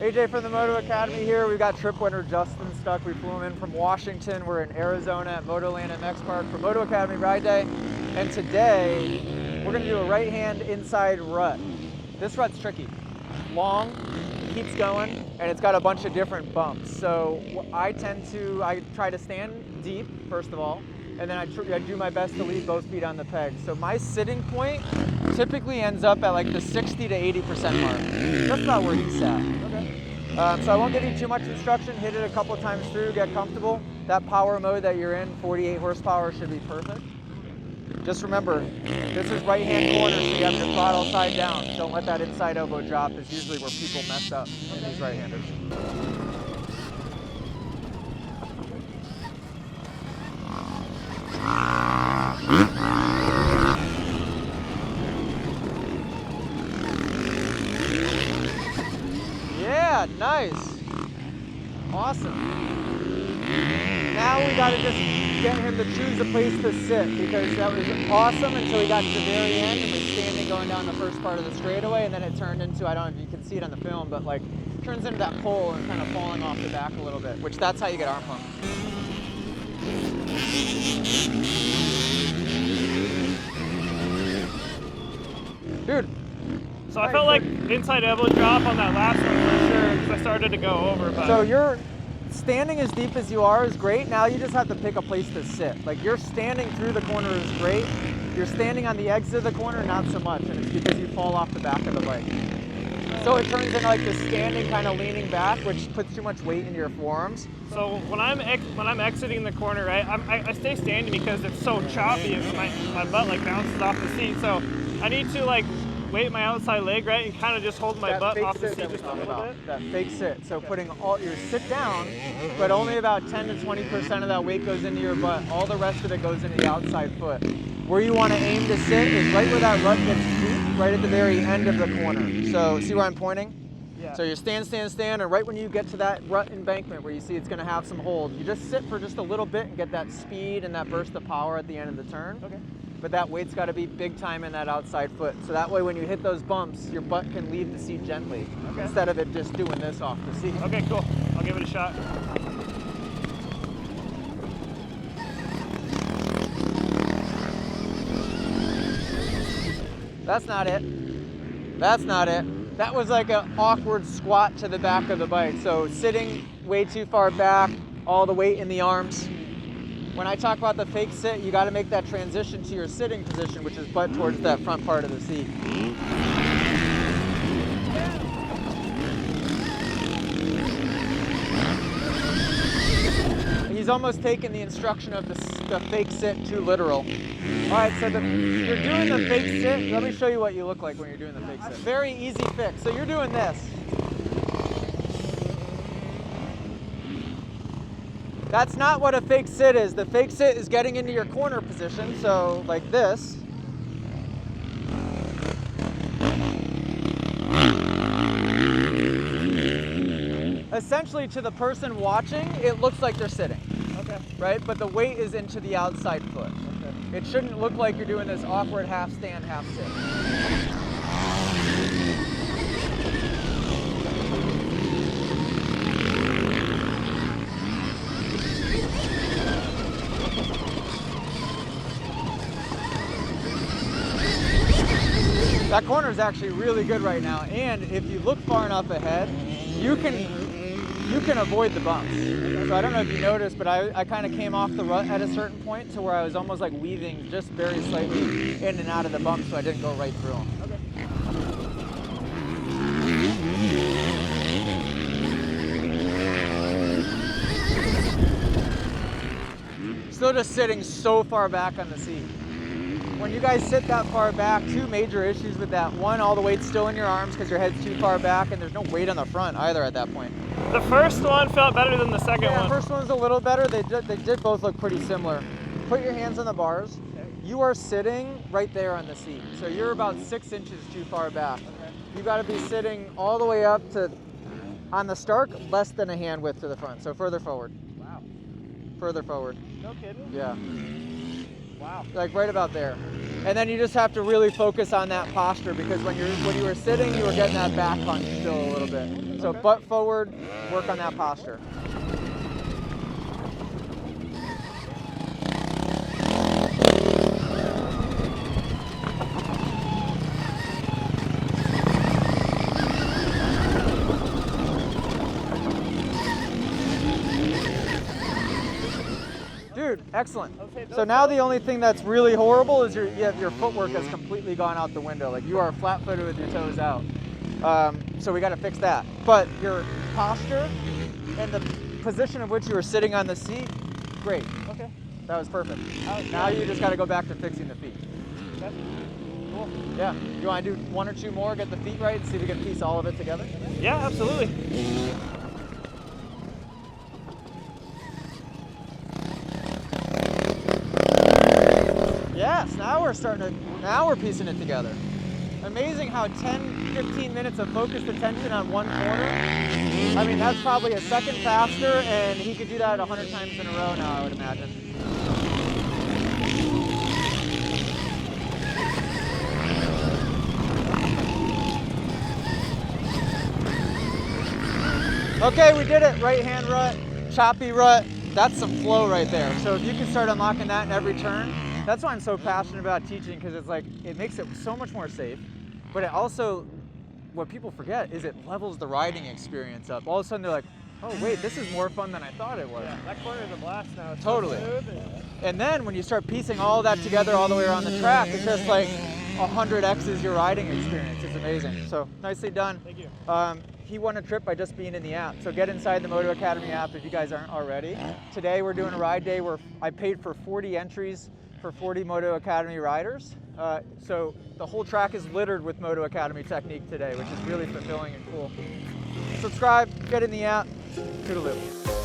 AJ from the Moto Academy here. We've got trip winner Justin stuck. We flew him in from Washington. We're in Arizona at Motoland at Mex Park for Moto Academy Ride Day. And today, we're gonna do a right-hand inside rut. This rut's tricky. Long, keeps going, and it's got a bunch of different bumps. So I try to stand deep, first of all, and then I do my best to leave both feet on the peg. So my sitting point typically ends up at like the 60 to 80% mark. That's about where he's at. Okay. So I won't give you too much instruction. Hit it a couple times through, get comfortable. That power mode that you're in, 48 horsepower, should be perfect. Just remember, this is right-hand corner, so you have your throttle side down. Don't let that inside elbow drop. Is usually where people mess up in these right-handers. Yeah, nice. Awesome. Now we gotta just get him to choose a place to sit, because that was awesome until he got to the very end and was standing going down the first part of the straightaway, and then it turned into, I don't know if you can see it on the film, but like turns into that pole and kind of falling off the back a little bit, which that's how you get arm pump. Dude. So I felt like inside elbow drop on that last one for sure, because I started to go over. But so you're standing as deep as you are is great. Now you just have to pick a place to sit. Like you're standing through the corner is great. You're standing on the exit of the corner, not so much, and it's because you fall off the back of the bike. So it turns into like the standing kind of leaning back, which puts too much weight into your forearms. So when I'm exiting the corner, right, I stay standing because it's so choppy and my butt like bounces off the seat. So I need to like weight my outside leg, right, and kind of just hold my butt off the seat just a little bit. That fake sit. So putting all your sit down, but only about 10 to 20% of that weight goes into your butt. All the rest of it goes into the outside foot. Where you want to aim to sit is right where that rut gets deep, right at the very end of the corner. So see where I'm pointing? Yeah. So you stand, and right when you get to that rut embankment where you see it's going to have some hold, you just sit for just a little bit and get that speed and that burst of power at the end of the turn. Okay. But that weight's got to be big time in that outside foot. So that way when you hit those bumps, your butt can leave the seat gently, instead of it just doing this off the seat. Okay, cool. I'll give it a shot. That's not it. That's not it. That was like an awkward squat to the back of the bike. So sitting way too far back, all the weight in the arms. When I talk about the fake sit, you got to make that transition to your sitting position, which is butt towards that front part of the seat. He's almost taken the instruction of the fake sit too literal. All right, so you're doing the fake sit. Let me show you what you look like when you're doing the fake sit. Very easy fix. So you're doing this. That's not what a fake sit is. The fake sit is getting into your corner position, so like this. Essentially, to the person watching, it looks like they're sitting. Okay. Right? But the weight is into the outside foot. Okay. It shouldn't look like you're doing this awkward half stand, half sit. That corner is actually really good right now, and if you look far enough ahead, you can avoid the bumps. So I don't know if you noticed, but I kind of came off the rut at a certain point to where I was almost like weaving just very slightly in and out of the bumps, so I didn't go right through them. Okay. Still just sitting so far back on the seat. When you guys sit that far back, two major issues with that. One, all the weight's still in your arms because your head's too far back, and there's no weight on the front either at that point. The first one felt better than the second one. Yeah, the first one's a little better. They did both look pretty similar. Put your hands on the bars. Okay. You are sitting right there on the seat. So you're about 6 inches too far back. Okay. You got to be sitting all the way up to, on the start, less than a hand width to the front. So further forward. Wow. Further forward. No kidding? Yeah. Wow. Like right about there. And then you just have to really focus on that posture, because when you were sitting, you were getting that back punch still a little bit. So butt forward, work on that posture. Dude, excellent. So now the only thing that's really horrible is your footwork has completely gone out the window. Like, you are flat-footed with your toes out. So we got to fix that. But your posture and the position of which you were sitting on the seat, great. Okay. That was perfect. Now you just got to go back to fixing the feet. Okay. Cool. Yeah. You want to do one or two more, get the feet right, see if we can piece all of it together? Yeah, absolutely. Yes, now we're piecing it together. Amazing how 10, 15 minutes of focused attention on one corner. I mean, that's probably a second faster, and he could do that 100 times in a row now, I would imagine. Okay, we did it. Right hand rut, choppy rut. That's some flow right there. So if you can start unlocking that in every turn, that's why I'm so passionate about teaching, because it's like, it makes it so much more safe, but it also, what people forget is it levels the riding experience up. All of a sudden they're like, oh wait, this is more fun than I thought it was. Yeah, that corner is a blast now. It's Totally. So smooth. And then when you start piecing all that together all the way around the track, it's just like 100x's your riding experience. It's amazing. So nicely done. Thank you. He won a trip by just being in the app. So get inside the Moto Academy app if you guys aren't already. Today we're doing a ride day where I paid for 40 entries for 40 Moto Academy riders. So the whole track is littered with Moto Academy technique today, which is really fulfilling and cool. Subscribe, get in the app, toodaloo.